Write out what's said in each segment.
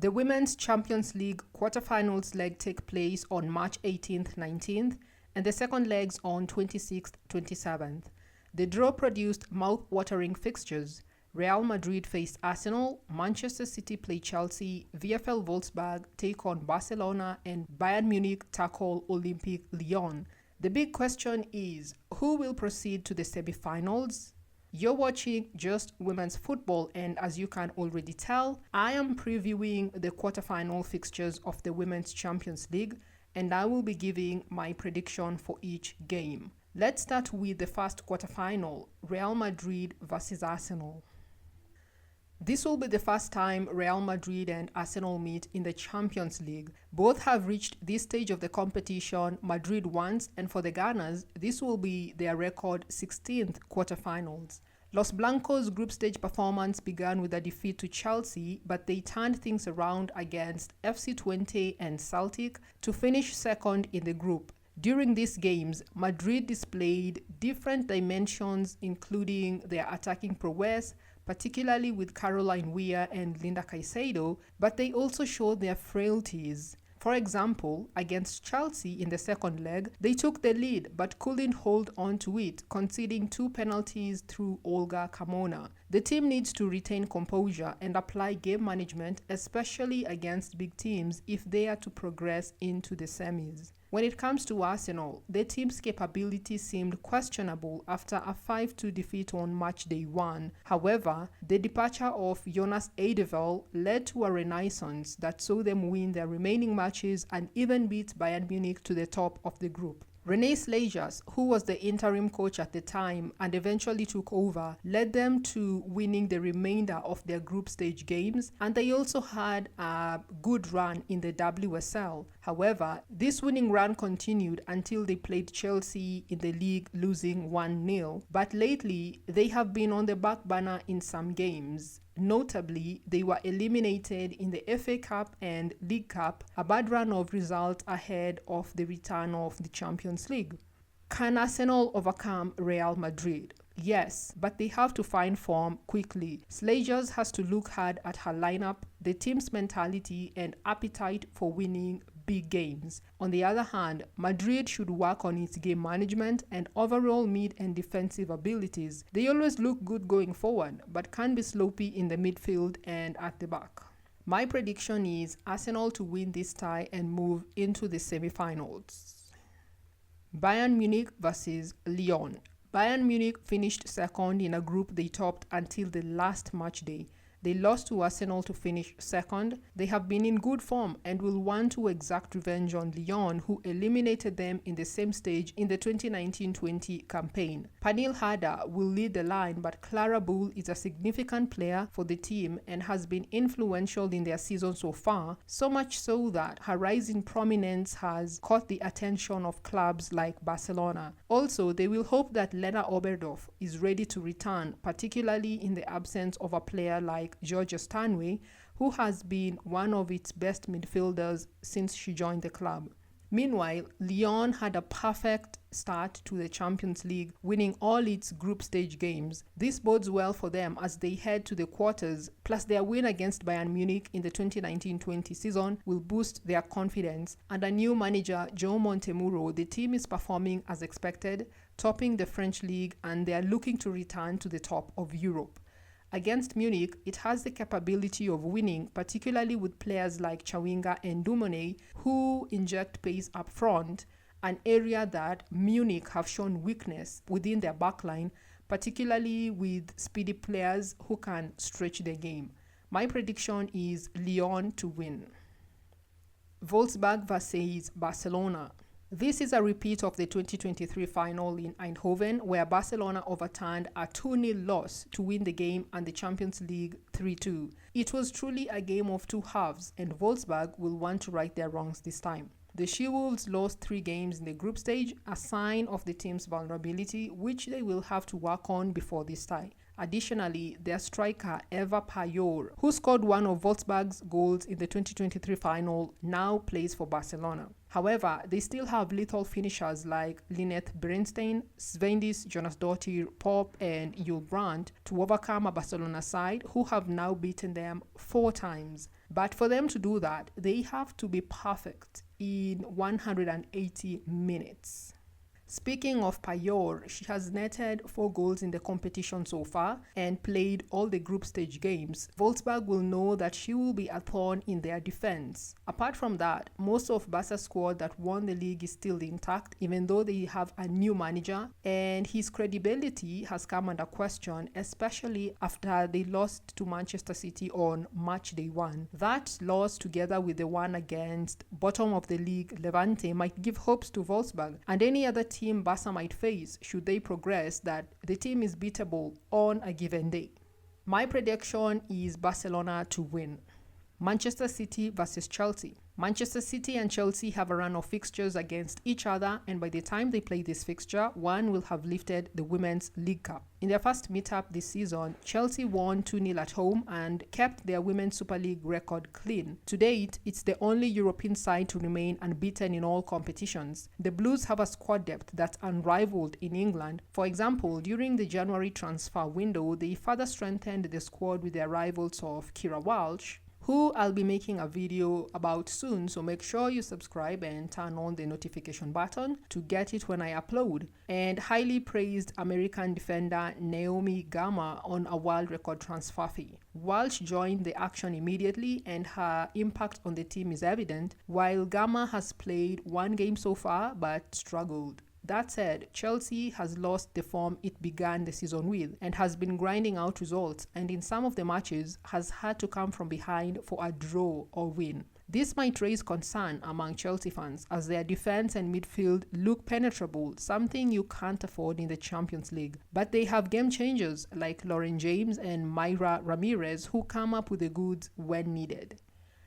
The Women's Champions League quarterfinals leg take place on March 18th, 19th, and the second legs on 26th, 27th. The draw produced mouth-watering fixtures. Real Madrid faced Arsenal, Manchester City play Chelsea, VfL Wolfsburg take on Barcelona, and Bayern Munich tackle Olympique Lyon. The big question is, who will proceed to the semi-finals? You're watching Just Women's Football, and as you can already tell, I am previewing the quarterfinal fixtures of the Women's Champions League, and I will be giving my prediction for each game. Let's start with the first quarterfinal, Real Madrid versus Arsenal. This will be the first time Real Madrid and Arsenal meet in the Champions League. Both have reached this stage of the competition, Madrid once, and for the Gunners, this will be their record 16th quarterfinals. Los Blancos' group stage performance began with a defeat to Chelsea, but they turned things around against FC Twente and Celtic to finish second in the group. During these games, Madrid displayed different dimensions, including their attacking prowess, particularly with Caroline Weir and Linda Caicedo, but they also showed their frailties. For example, against Chelsea in the second leg, they took the lead but couldn't hold on to it, conceding 2 penalties through Olga Carmona. The team needs to retain composure and apply game management, especially against big teams, if they are to progress into the semis. When it comes to Arsenal, the team's capability seemed questionable after a 5-2 defeat on match day 1. However, the departure of Jonas Eidevall led to a renaissance that saw them win their remaining matches and even beat Bayern Munich to the top of the group. René Slagers, who was the interim coach at the time and eventually took over, led them to winning the remainder of their group stage games, and they also had a good run in the UWCL. However, this winning run continued until they played Chelsea in the league, losing 1-0. But lately, they have been on the back burner in some games. Notably, they were eliminated in the FA Cup and League Cup, a bad run of results ahead of the return of the Champions League. Can Arsenal overcome Real Madrid? Yes, but they have to find form quickly. Slagers has to look hard at her lineup, the team's mentality, and appetite for winning big games. On the other hand, Madrid should work on its game management and overall mid and defensive abilities. They always look good going forward, but can be sloppy in the midfield and at the back. My prediction is Arsenal to win this tie and move into the semi-finals. Bayern Munich versus Lyon. Bayern Munich finished second in a group they topped until the last match day. They lost to Arsenal to finish second. They have been in good form and will want to exact revenge on Lyon, who eliminated them in the same stage in the 2019-20 campaign. Pernille Harder will lead the line, but Clara Bull is a significant player for the team and has been influential in their season so far, so much so that her rise in prominence has caught the attention of clubs like Barcelona. Also, they will hope that Lena Oberdorf is ready to return, particularly in the absence of a player like Georgia Stanway, who has been one of its best midfielders since she joined the club. Meanwhile, Lyon had a perfect start to the Champions League, winning all its group stage games. This bodes well for them as they head to the quarters, plus their win against Bayern Munich in the 2019-20 season will boost their confidence. Under new manager Joe Montemuro, the team is performing as expected, topping the French league, and they are looking to return to the top of Europe. Against Munich, it has the capability of winning, particularly with players like Chawinga and Dumone, who inject pace up front, an area that Munich have shown weakness within their backline, particularly with speedy players who can stretch the game. My prediction is Lyon to win. Wolfsburg versus Barcelona. This is a repeat of the 2023 final in Eindhoven, where Barcelona overturned a 2-0 loss to win the game and the Champions League 3-2. It was truly a game of two halves, and Wolfsburg will want to right their wrongs this time. The She-Wolves lost 3 games in the group stage, a sign of the team's vulnerability, which they will have to work on before this tie. Additionally, their striker Eva Pajor, who scored one of Wolfsburg's goals in the 2023 final, now plays for Barcelona. However, they still have lethal finishers like Lineth Bernstein, Svendis, Jonasdottir, Pop, and Yul Brandt to overcome a Barcelona side who have now beaten them 4 times. But for them to do that, they have to be perfect in 180 minutes. Speaking of Payeur, she has netted 4 goals in the competition so far and played all the group stage games. Wolfsburg will know that she will be a thorn in their defense. Apart from that, most of Barca's squad that won the league is still intact, even though they have a new manager, and his credibility has come under question, especially after they lost to Manchester City on match day 1. That loss, together with the one against bottom of the league Levante, might give hopes to Wolfsburg and any other team Barca might face should they progress that the team is beatable on a given day. My prediction is Barcelona to win. Manchester City versus Chelsea. Manchester City and Chelsea have a run of fixtures against each other, and by the time they play this fixture, one will have lifted the Women's League Cup. In their first meetup this season, Chelsea won 2-0 at home and kept their Women's Super League record clean. To date, it's the only European side to remain unbeaten in all competitions. The Blues have a squad depth that's unrivaled in England. For example, during the January transfer window, they further strengthened the squad with the arrivals of Kira Walsh, who I'll be making a video about soon, so make sure you subscribe and turn on the notification button to get it when I upload. And highly praised American defender Naomi Gama on a world record transfer fee. Walsh joined the action immediately and her impact on the team is evident, while Gama has played 1 game so far but struggled. That said, Chelsea has lost the form it began the season with and has been grinding out results, and in some of the matches has had to come from behind for a draw or win. This might raise concern among Chelsea fans as their defense and midfield look penetrable, something you can't afford in the Champions League. But they have game changers like Lauren James and Mayra Ramirez who come up with the goods when needed.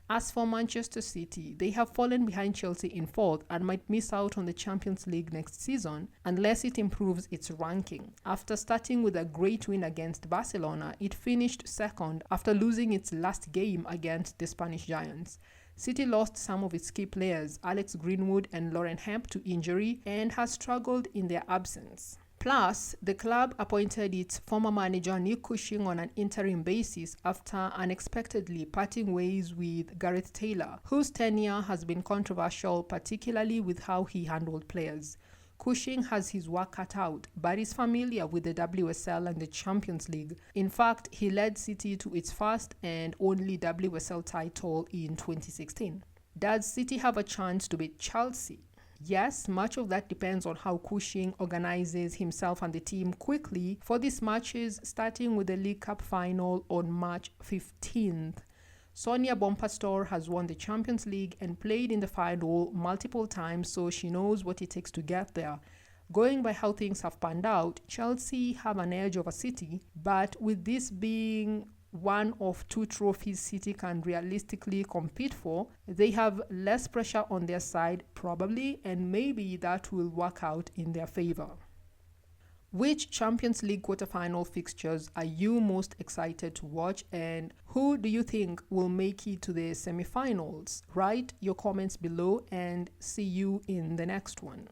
As for Manchester City, they have fallen behind Chelsea in 4th and might miss out on the Champions League next season unless it improves its ranking. After starting with a great win against Barcelona, it finished 2nd after losing its last game against the Spanish Giants. City lost some of its key players, Alex Greenwood and Lauren Hemp, to injury and has struggled in their absence. Plus, the club appointed its former manager Nick Cushing on an interim basis after unexpectedly parting ways with Gareth Taylor, whose tenure has been controversial, particularly with how he handled players. Cushing has his work cut out, but is familiar with the WSL and the Champions League. In fact, he led City to its first and only WSL title in 2016. Does City have a chance to beat Chelsea? Yes, much of that depends on how Cushing organizes himself and the team quickly for these matches, starting with the League Cup final on March 15th. Sonia Bompastor has won the Champions League and played in the final multiple times, so she knows what it takes to get there. Going by how things have panned out, Chelsea have an edge over City, but with this being one of 2 trophies City can realistically compete for, they have less pressure on their side probably, and maybe that will work out in their favor. Which Champions League quarterfinal fixtures are you most excited to watch, and who do you think will make it to the semi-finals? Write your comments below and see you in the next one.